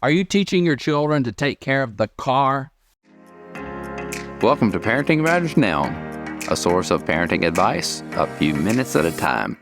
Are you teaching your children to take care of the car? Welcome to Parenting Matters Now, a source of parenting advice a few minutes at a time.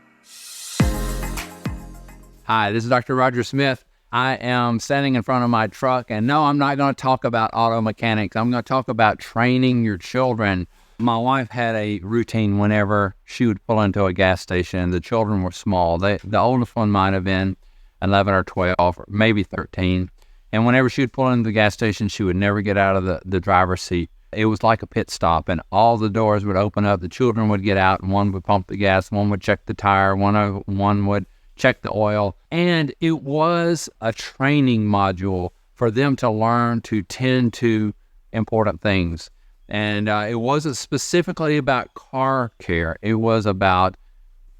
Hi, this is Dr. Roger Smith. I am standing in front of my truck, and no, I'm not going to talk about auto mechanics. I'm going to talk about training your children. My wife had a routine whenever she would pull into a gas station. The children were small. The oldest one might have been 11 or 12, or maybe 13. And whenever she would pull into the gas station, she would never get out of the driver's seat. It was like a pit stop, and all the doors would open up. The children would get out, and one would pump the gas, one would check the tire, one would check the oil. And it was a training module for them to learn to tend to important things. And it wasn't specifically about car care. It was about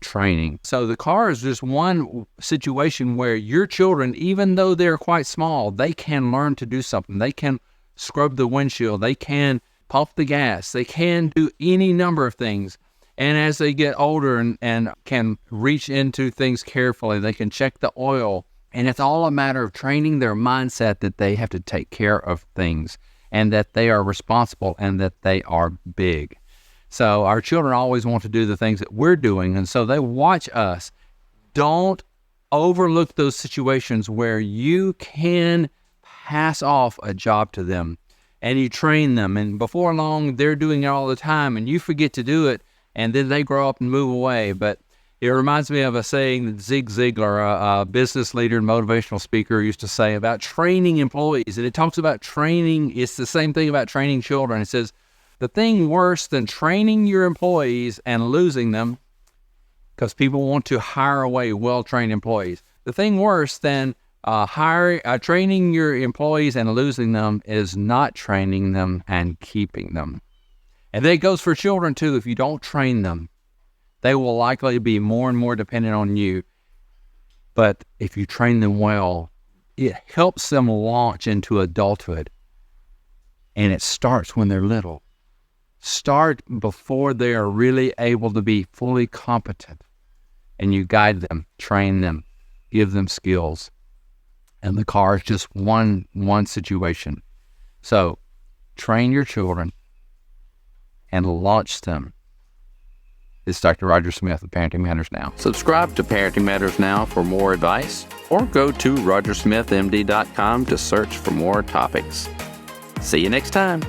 training. So the car is just one situation where your children, even though they're quite small, they can learn to do something. They can scrub the windshield. They can pump the gas. They can do any number of things. And as they get older and can reach into things carefully, they can check the oil. And it's all a matter of training their mindset that they have to take care of things and that they are responsible and that they are big. So our children always want to do the things that we're doing, and so they watch us. Don't overlook those situations where you can pass off a job to them and you train them, and before long they're doing it all the time and you forget to do it, and then they grow up and move away. But it reminds me of a saying that Zig Ziglar, a business leader and motivational speaker, used to say about training employees. And it talks about training. It's the same thing about training children. It says, the thing worse than training your employees and losing them, because people want to hire away well-trained employees. The thing worse than training your employees and losing them is not training them and keeping them. And that goes for children too. If you don't train them, they will likely be more and more dependent on you. But if you train them well, it helps them launch into adulthood. And it starts when they're little. Start before they are really able to be fully competent. And you guide them, train them, give them skills. And the car is just one situation. So train your children and launch them. This is Dr. Roger Smith of Parenting Matters Now. Subscribe to Parenting Matters Now for more advice, or go to rogersmithmd.com to search for more topics. See you next time.